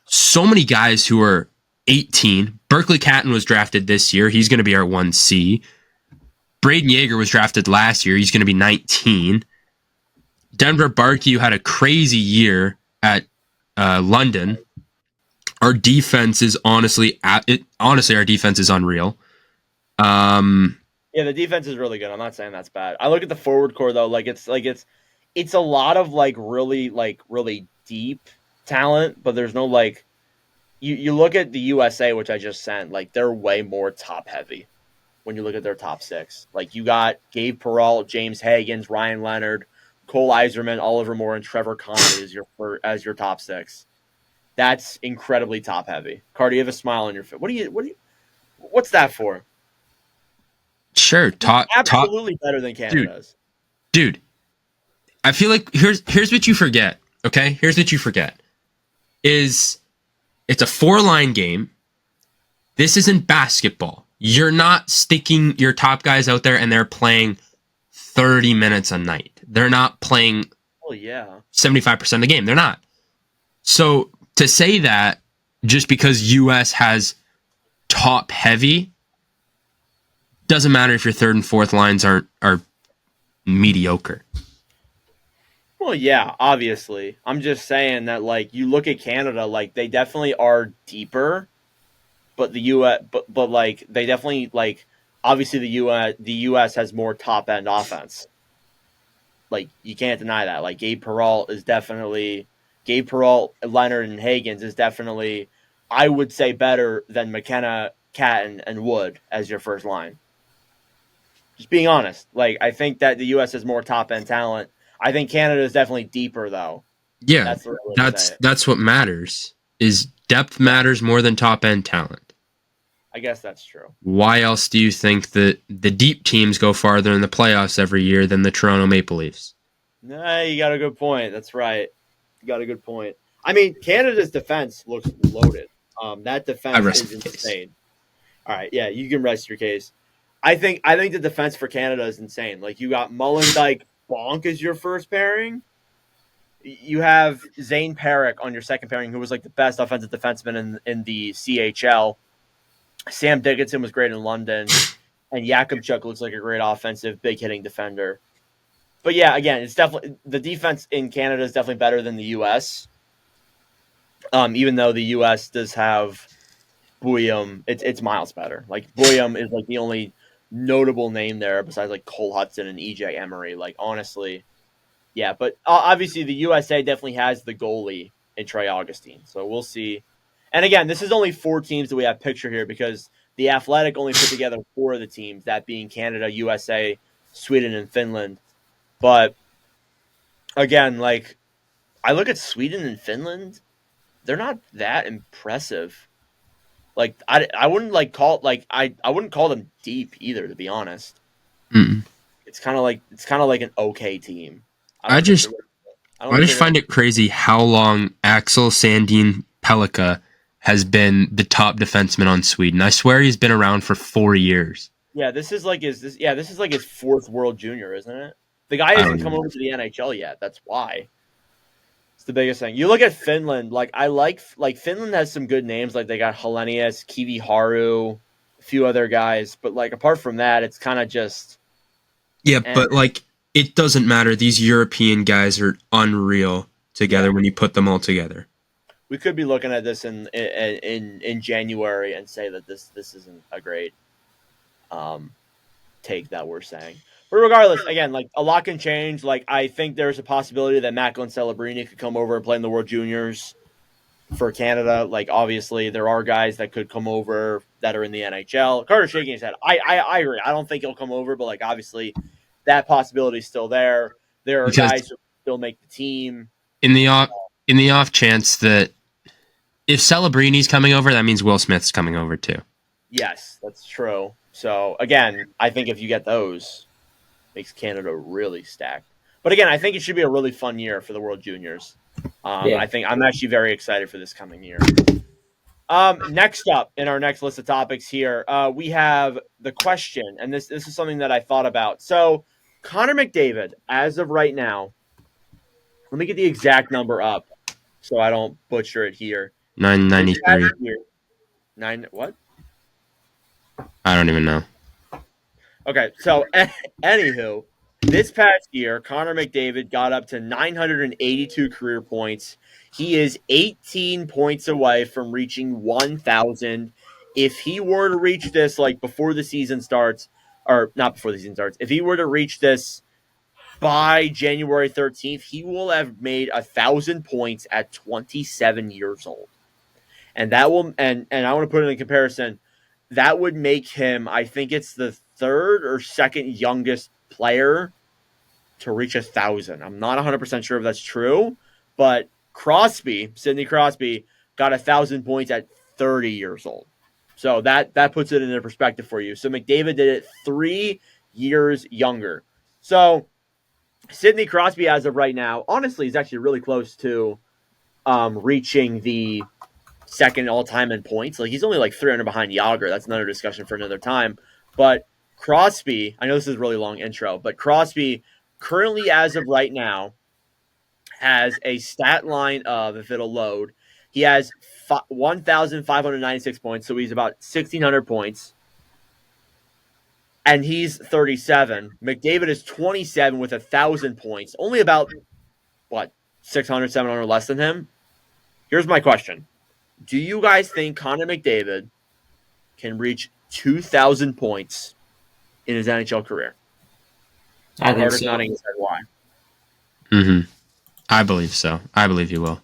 so many guys who are 18. Berkeley Catton was drafted this year. He's going to be our 1C. Braden Yeager was drafted last year. He's going to be 19. Denver Barkey, who had a crazy year at London. Our defense is honestly, our defense is unreal. Yeah, the defense is really good. I'm not saying that's bad. I look at the forward core though, it's a lot of really deep talent, but there's no like. You look at the USA, which I just sent, like they're way more top heavy. When you look at their top 6, like you got Gabe Perreault, James Higgins, Ryan Leonard, Cole Iserman, Oliver Moore, and Trevor Connolly as your top 6. That's incredibly top heavy. Carter, you have a smile on your face. What's that for? Sure, absolutely better than Canada's. Dude, I feel like here's what you forget. Okay, here's what you forget: is it's a 4-line game. This isn't basketball. You're not sticking your top guys out there and they're playing 30 minutes a night. They're not playing 75% of the game. They're not. So to say that just because US has top heavy doesn't matter if your 3rd and 4th lines are mediocre. Well, yeah, obviously. I'm just saying that like you look at Canada, like they definitely are deeper. But the US, but like they definitely like obviously the US has more top end offense. Like you can't deny that. Like Gabe Perreault, Leonard, and Higgins is definitely, I would say, better than McKenna, Catton, and Wood as your first line. Just being honest. Like I think that the US has more top end talent. I think Canada is definitely deeper though. Yeah, that's what matters. Is depth matters more than top end talent. I guess that's true. Why else do you think that the deep teams go farther in the playoffs every year than the Toronto Maple Leafs? Nah, you got a good point. That's right. You got a good point. I mean, Canada's defense looks loaded. That defense is insane. All right, yeah, you can rest your case. I think the defense for Canada is insane. Like you got Mullendijk, Bonk as your first pairing. You have Zane Perrick on your second pairing, who was like the best offensive defenseman in the CHL. Sam Dickinson was great in London, and Jakubchuk looks like a great offensive, big hitting defender. But yeah, again, it's definitely the defense in Canada is definitely better than the U.S. Even though the U.S. does have Bouillon, it's miles better. Like Bouillon is like the only notable name there besides like Cole Hudson and EJ Emery. Like honestly, yeah. But obviously the USA definitely has the goalie in Trey Augustine, so we'll see And again, this is only 4 teams that we have pictured here because the Athletic only put together 4 of the teams, that being Canada, USA, Sweden, and Finland. But again, like, I look at Sweden and Finland, they're not that impressive. Like, I wouldn't like call like I wouldn't call them deep either, to be honest. Mm. It's kind of like an okay team. I just find it crazy how long Axel Sandin Pellikka has been the top defenseman on Sweden. I swear he's been around for 4 years. Yeah, this is like his 4th World Junior, isn't it? The guy hasn't come over to the NHL yet. That's why. It's the biggest thing. You look at Finland. Like, I like Finland has some good names. Like, they got Helenius, Kivi Haru, a few other guys. But like, apart from that, it's kind of just. Yeah, but like, it doesn't matter. These European guys are unreal together when you put them all together. We could be looking at this in January and say that this isn't a great take that we're saying. But regardless, again, like, a lot can change. Like, I think there's a possibility that Macklin Celebrini could come over and play in the World Juniors for Canada. Like, obviously, there are guys that could come over that are in the NHL. Carter's shaking his head. I agree. I don't think he'll come over, but like, obviously, that possibility is still there. There are guys who still make the team. In the off chance that if Celebrini's coming over, that means Will Smith's coming over too. Yes, that's true. So again, I think if you get those, makes Canada really stacked. But again, I think it should be a really fun year for the World Juniors. I think I'm actually very excited for this coming year. Next up in our next list of topics here, we have the question, and this is something that I thought about. So Connor McDavid, as of right now, let me get the exact number up so I don't butcher it here. 993. 9 what? I don't even know. Okay, so anywho, this past year, Connor McDavid got up to 982 career points. He is 18 points away from reaching 1,000. If he were to reach this like before the season starts, or not before the season starts, if he were to reach this by January 13th, he will have made 1,000 points at 27 years old. And that will, and I want to put it in comparison, that would make him, I think it's the 3rd or 2nd youngest player to reach 1,000. I'm not 100% sure if that's true, but Sidney Crosby, got 1,000 points at 30 years old. So that puts it into perspective for you. So McDavid did it 3 years younger. So Sidney Crosby, as of right now, honestly, is actually really close to reaching the 2nd all-time in points. Like, he's only like 300 behind Yager. That's another discussion for another time. But Crosby, I know this is a really long intro, but Crosby currently, as of right now, has a stat line of, if it'll load, he has 1,596 points, so he's about 1,600 points. And he's 37. McDavid is 27 with 1,000 points. Only about, 600, 700 less than him? Here's my question. Do you guys think Connor McDavid can reach 2,000 points in his NHL career? I think Carter's so. nodding his head. Why? Mm-hmm. I believe so. I believe he will.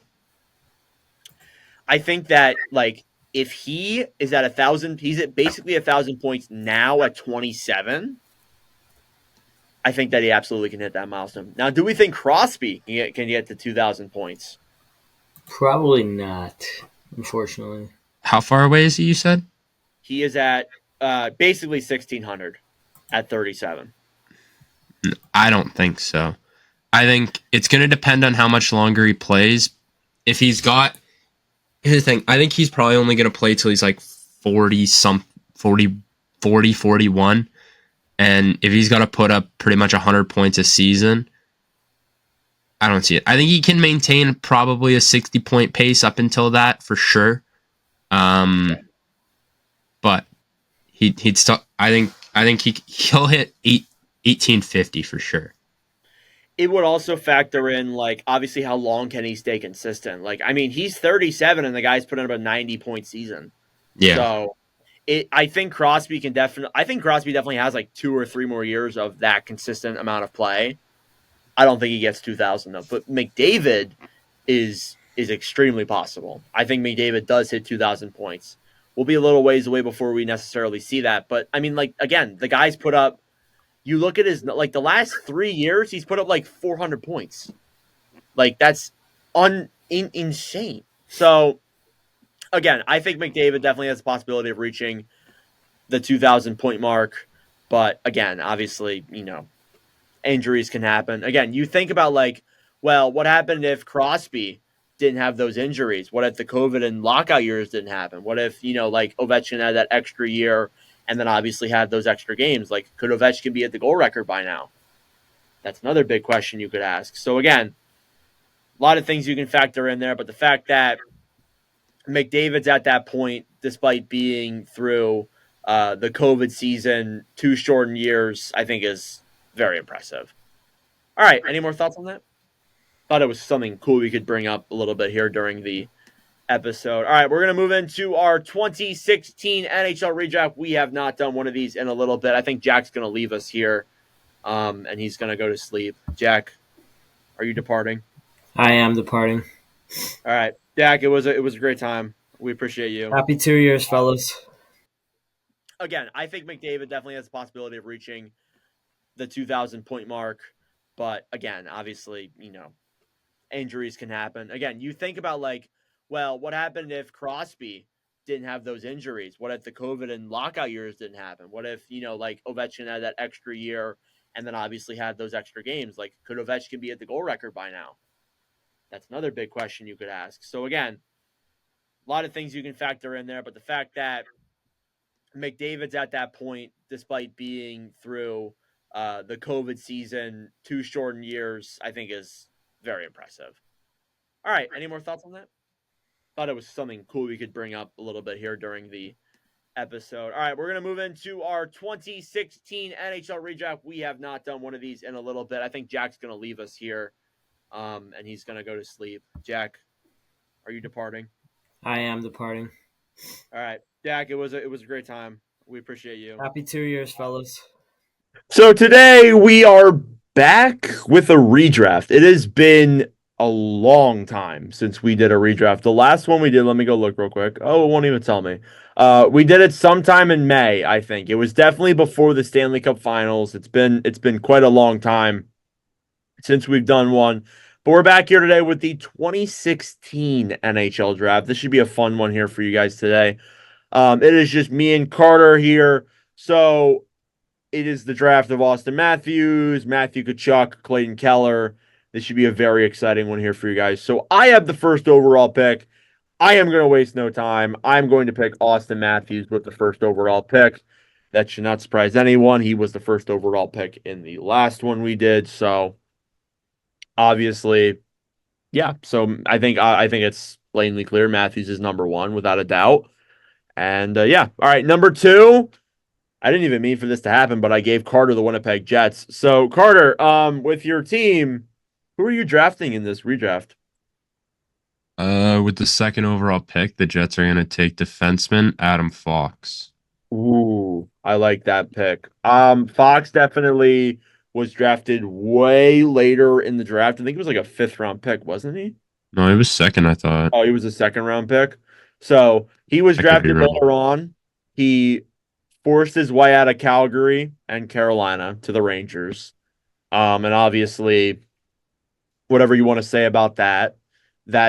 I think that, like, if he is at 1,000, he's at basically 1,000 points now at 27. I think that he absolutely can hit that milestone. Now, do we think Crosby can get to 2,000 points? Probably not, unfortunately. How far away is he, you said? He is at basically 1,600 at 37. I don't think so. I think it's going to depend on how much longer he plays. If he's got... Here's the thing. I think he's probably only going to play till he's like 40, 41. And if he's got to put up pretty much 100 points a season, I don't see it. I think he can maintain probably a 60-point pace up until that for sure. But he'd still. I think he'll hit 1850 for sure. It would also factor in, like, obviously how long can he stay consistent. Like, I mean, he's 37 and the guy's putting up a 90-point season. Yeah. So I think Crosby definitely has like 2 or 3 more years of that consistent amount of play. I don't think he gets 2,000 though. But McDavid is is extremely possible. I think McDavid does hit 2,000 points. We'll be a little ways away before we necessarily see that. But, I mean, like, again, the guy's put up, you look at his, like, the last 3 years, he's put up, like, 400 points. Like, that's insane. So, again, I think McDavid definitely has the possibility of reaching the 2,000 point mark. But, again, obviously, injuries can happen. Again, you think about, like, well, what happened if Crosby didn't have those injuries? What if the COVID and lockout years didn't happen? What if, like Ovechkin had that extra year and then obviously had those extra games? Like, could Ovechkin be at the goal record by now? That's another big question you could ask. So, again, a lot of things you can factor in there, but the fact that McDavid's at that point, despite being through the COVID season, 2 shortened years, I think is very impressive. All right, any more thoughts on that? Thought it was something cool we could bring up a little bit here during the episode. All right, we're going to move into our 2016 NHL redraft. We have not done one of these in a little bit. I think Jack's going to leave us here, and he's going to go to sleep. Jack, are you departing? I am departing. All right, Jack, it was a great time. We appreciate you. Happy 2 years, fellas. Again, I think McDavid definitely has the possibility of reaching the 2,000 point mark. But, again, obviously, injuries can happen. Again, you think about, like, well, what happened if Crosby didn't have those injuries? What if the COVID and lockout years didn't happen? What if, like Ovechkin had that extra year and then obviously had those extra games? Like, could Ovechkin be at the goal record by now? That's another big question you could ask. So, again, a lot of things you can factor in there, but the fact that McDavid's at that point, despite being through the COVID season, 2 shortened years, I think is very impressive. All right, any more thoughts on that? Thought it was something cool we could bring up a little bit here during the episode. All right, we're going to move into our 2016 NHL redraft. We have not done one of these in a little bit. I think Jack's going to leave us here, and he's going to go to sleep. Jack, are you departing? I am departing. All right, Jack, it was a great time. We appreciate you. Happy 2 years, fellas. So today we are back with a redraft. It has been a long time since we did a redraft. The last one we did, let me go look real quick. Oh, it won't even tell me. We did it sometime in May, I think. It was definitely before the Stanley Cup Finals. It's been quite a long time since we've done one. But we're back here today with the 2016 NHL Draft. This should be a fun one here for you guys today. It is just me and Carter here. So it is the draft of Austin Matthews, Matthew Tkachuk, Clayton Keller. This should be a very exciting one here for you guys. So I have the first overall pick. I am going to waste no time. I'm going to pick Austin Matthews with the first overall pick. That should not surprise anyone. He was the first overall pick in the last one we did. So obviously, yeah. So I think it's plainly clear Matthews is number 1 without a doubt. And yeah. All right, number 2. I didn't even mean for this to happen, but I gave Carter the Winnipeg Jets. So, Carter, with your team, who are you drafting in this redraft? With the second overall pick, the Jets are going to take defenseman Adam Fox. Ooh, I like that pick. Fox definitely was drafted way later in the draft. I think it was like a 5th round pick, wasn't he? No, he was second, I thought. Oh, he was a 2nd round pick. So he was drafted later on. He forced his way out of Calgary and Carolina to the Rangers. And obviously, whatever you want to say about that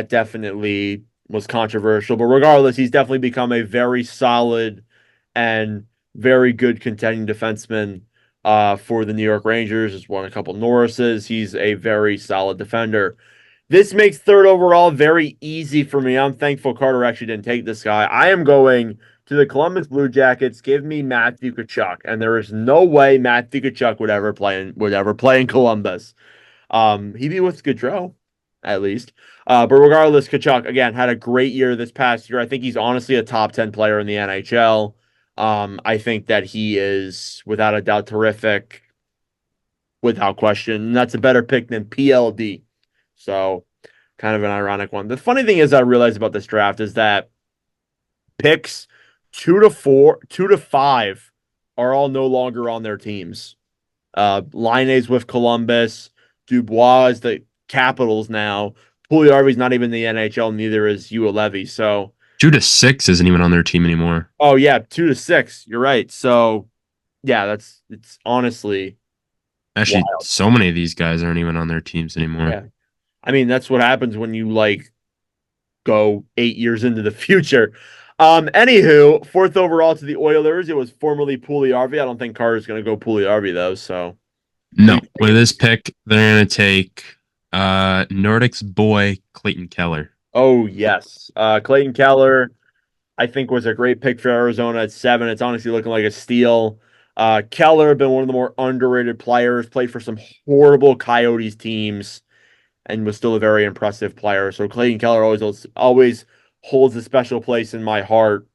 definitely was controversial. But regardless, he's definitely become a very solid and very good contending defenseman for the New York Rangers. He's won a couple Norrises. He's a very solid defender. This makes 3rd overall very easy for me. I'm thankful Carter actually didn't take this guy. I am going to the Columbus Blue Jackets. Give me Matthew Tkachuk, and there is no way Matthew Tkachuk would ever play in Columbus. He'd be with Gaudreau, at least. But regardless, Tkachuk again had a great year this past year. I think he's honestly a top 10 player in the NHL. I think that he is without a doubt terrific, without question. And that's a better pick than PLD. So, kind of an ironic one. The funny thing is I realized about this draft is that picks 2 to 5 are all no longer on their teams. Laine's with Columbus. Dubois is the Capitals now. Pugliarvi's not even in the NHL, neither is Levy. So 2-6 isn't even on their team anymore. oh yeah, 2-6. You're right. So yeah, it's honestly Actually, wild. so many of these guys aren't even on their teams anymore. Yeah. I mean, that's what happens when you like go 8 years into the future. Anywho, fourth overall to the Oilers. It was formerly Pugliarvi. I don't think Carter's going to go Pugliarvi though. So No, with this pick, they're going to take Nordic's boy Clayton Keller. oh yes, Clayton Keller, I think was a great pick for Arizona at 7. It's honestly looking like a steal. Keller been one of the more underrated players. Played for some horrible Coyotes teams, and was still a very impressive player. So Clayton Keller always holds a special place in my heart.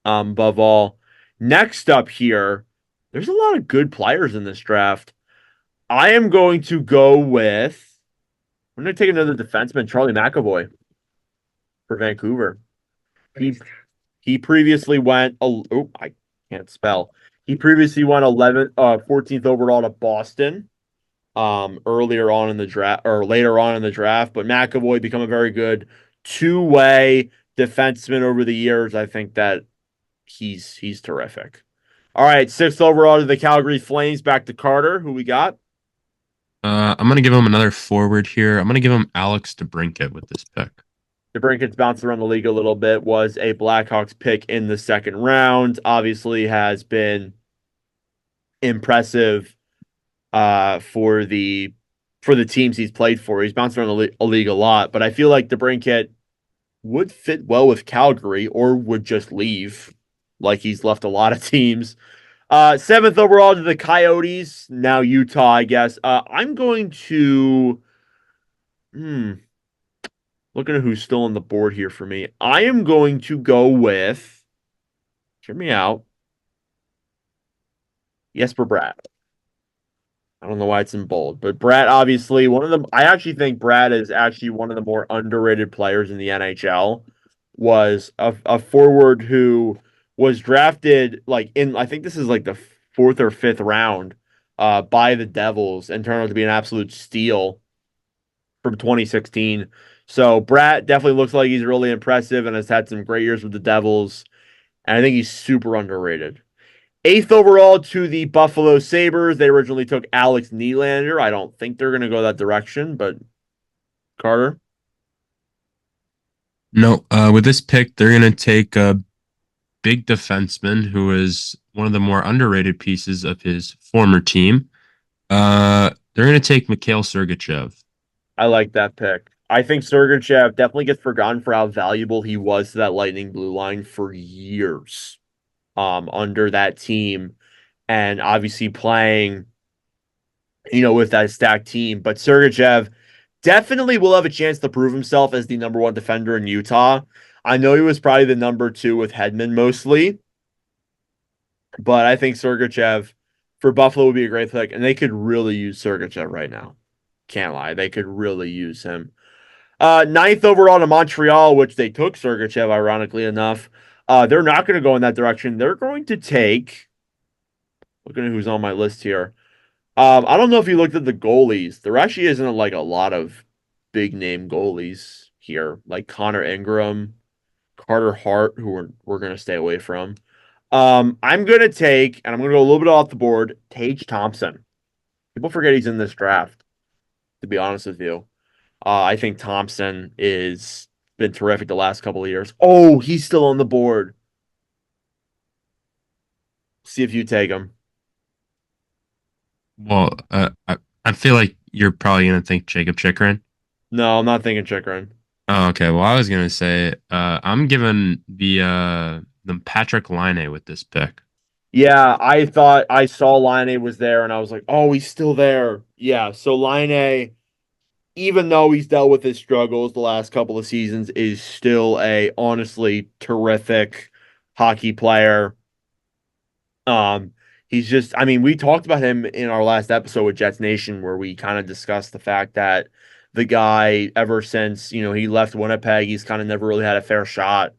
Above all, next up here, there's a lot of good players in this draft. I am going to go with. I'm going to take another defenseman, Charlie McAvoy, for Vancouver. He previously went. Oh, I can't spell. He previously went 14th overall to Boston. Earlier on in the draft or later on in the draft, but McAvoy become a very good two-way defenseman over the years. I think that he's terrific. All right, 6th overall to the Calgary Flames. Back to Carter. Who we got? I'm going to give him another forward here. I'm going to give him Alex DeBrincat with this pick. DeBrincat's bounced around the league a little bit. Was a Blackhawks pick in the 2nd round. Obviously has been impressive for the teams he's played for. He's bounced around the league a lot, but I feel like DeBrincat would fit well with Calgary or would just leave, like he's left a lot of teams. 7th overall to the Coyotes, now Utah, I guess. I'm going to looking at who's still on the board here for me. I am going to go with, hear me out, Jesper Bratt. I don't know why it's in bold, but Brad, obviously, I actually think Brad is actually one of the more underrated players in the NHL. Was a forward who was drafted I think this is like the 4th or 5th round by the Devils and turned out to be an absolute steal from 2016. So Brad definitely looks like he's really impressive and has had some great years with the Devils. And I think he's super underrated. 8th overall to the Buffalo Sabres. They originally took Alex Nylander. I don't think they're going to go that direction, but Carter? No, with this pick, they're going to take a big defenseman who is one of the more underrated pieces of his former team. They're going to take Mikhail Sergachev. I like that pick. I think Sergachev definitely gets forgotten for how valuable he was to that Lightning blue line for years. Under that team and obviously playing, with that stacked team. But Sergachev definitely will have a chance to prove himself as the number 1 defender in Utah. I know he was probably the number 2 with Hedman mostly, but I think Sergachev for Buffalo would be a great pick, and they could really use Sergachev right now. Can't lie. They could really use him. 9th overall to Montreal, which they took Sergachev, ironically enough. They're not going to go in that direction. They're going to take. Looking at who's on my list here. I don't know if you looked at the goalies. There actually isn't like a lot of big name goalies here, like Connor Ingram, Carter Hart, who we're going to stay away from. I'm going to take, and I'm going to go a little bit off the board, Tage Thompson. People forget he's in this draft, to be honest with you. I think Thompson is been terrific the last couple of years. Oh, he's still on the board. See if you take him. Well, I feel like you're probably going to think Jacob Chikrin. No, I'm not thinking Chikrin. Oh, okay. Well, I was going to say I'm giving the Patrick Laine with this pick. Yeah, I thought I saw Laine was there, and I was like, oh, he's still there. Yeah, so Laine, even though he's dealt with his struggles the last couple of seasons, is still a honestly terrific hockey player. He's just, I mean, we talked about him in our last episode with Jets Nation, where we kind of discussed the fact that the guy, ever since, he left Winnipeg, he's kind of never really had a fair shot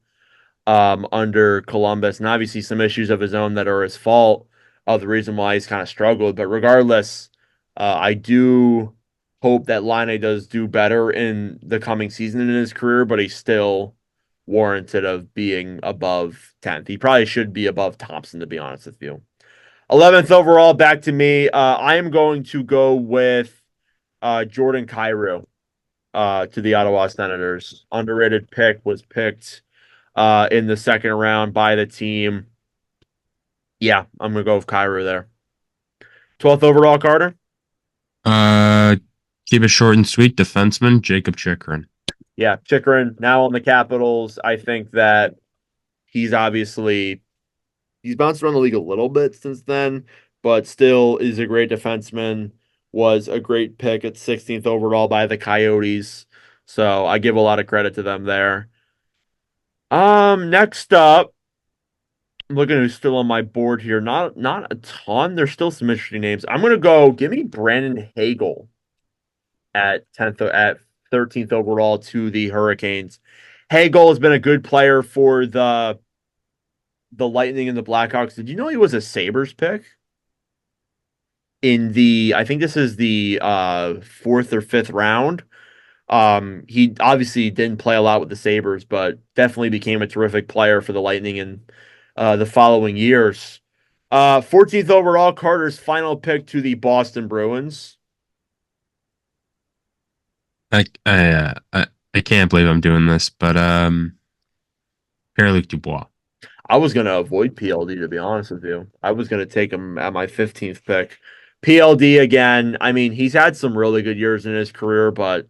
under Columbus, and obviously some issues of his own that are his fault of the reason why he's kind of struggled. But regardless, I do hope that Line does do better in the coming season in his career, but he's still warranted of being above 10th. He probably should be above Thompson, to be honest with you. 11th overall, back to me. I am going to go with Jordan Kyrou to the Ottawa Senators. Underrated pick, was picked in the second round by the team. Yeah, I'm going to go with Kyrou there. 12th overall, Carter? Keep it short and sweet. Defenseman, Jacob Chikrin. Yeah, Chikrin, now on the Capitals. I think that he's bounced around the league a little bit since then, but still is a great defenseman. Was a great pick at 16th overall by the Coyotes. So I give a lot of credit to them there. Next up, I'm looking who's still on my board here. Not a ton. There's still some interesting names. I'm gonna give me Brandon Hagel at 13th overall to the Hurricanes. Hagel has been a good player for the Lightning and the Blackhawks. Did you know he was a Sabres pick? I think this is the 4th or 5th round. He obviously didn't play a lot with the Sabres, but definitely became a terrific player for the Lightning in the following years. 14th overall, Carter's final pick to the Boston Bruins. I can't believe I'm doing this, but Pierre-Luc Dubois. I was going to avoid PLD, to be honest with you. I was going to take him at my 15th pick. PLD again. I mean, he's had some really good years in his career, but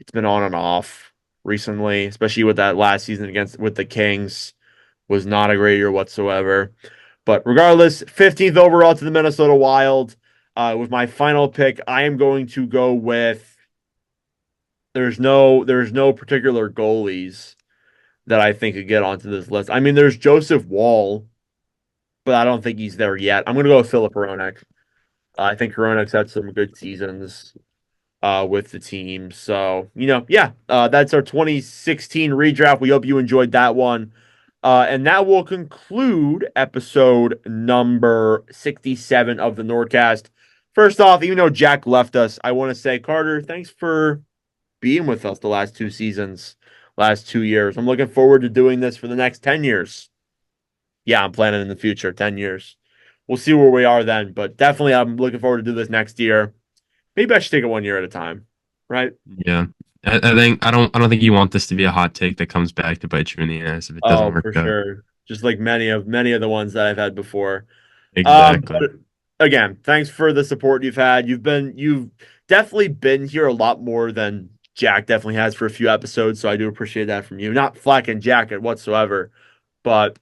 it's been on and off recently, especially with that last season with the Kings. Was not a great year whatsoever. But regardless, 15th overall to the Minnesota Wild. With my final pick, I am going to go with. There's no particular goalies that I think could get onto this list. I mean, there's Joseph Wall, but I don't think he's there yet. I'm going to go with Philip Hronek. I think Hronek's had some good seasons with the team. So, that's our 2016 redraft. We hope you enjoyed that one. And that will conclude episode number 67 of the NordCast. First off, even though Jack left us, I want to say, Carter, thanks for being with us the last 2 seasons, last 2 years. I'm looking forward to doing this for the next 10 years. Yeah, I'm planning in the future, 10 years. We'll see where we are then, but definitely I'm looking forward to do this next year. Maybe I should take it 1 year at a time, right? Yeah. I don't think you want this to be a hot take that comes back to bite you in the ass if it doesn't work for out. Sure. Just like many of the ones that I've had before. Exactly. Again, thanks for the support you've had. You've definitely been here a lot more than Jack definitely has for a few episodes, so I do appreciate that from you. Not flacking Jack whatsoever, but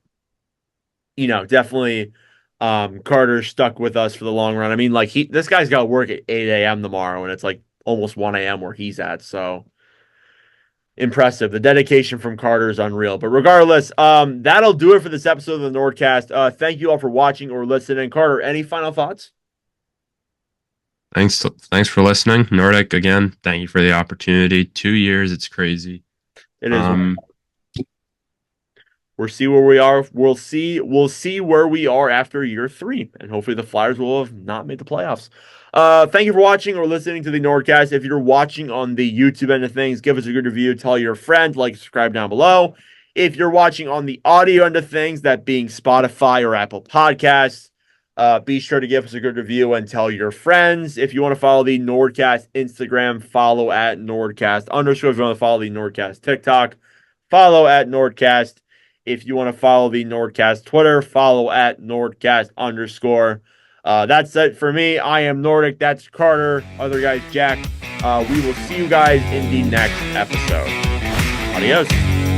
definitely Carter stuck with us for the long run. I mean, like this guy's got to work at 8 a.m. tomorrow, and it's like almost 1 a.m. where he's at. So impressive. The dedication from Carter is unreal. But regardless, that'll do it for this episode of the NordCast. Thank you all for watching or listening. Carter, any final thoughts? Thanks for listening. Nordic, again, thank you for the opportunity. 2 years, it's crazy. It is. We'll see where we are. We'll see where we are after year 3, and hopefully the Flyers will have not made the playoffs. Thank you for watching or listening to the NordCast. If you're watching on the YouTube end of things, give us a good review. Tell your friends, subscribe down below. If you're watching on the audio end of things, that being Spotify or Apple Podcasts, be sure to give us a good review and tell your friends. If you want to follow the NordCast Instagram, follow at NordCast _. If you want to follow the NordCast TikTok, follow at NordCast. If you want to follow the NordCast Twitter, follow at NordCast _. That's it for me. I am Nordic. That's Carter. Other guys, Jack. We will see you guys in the next episode. Adios.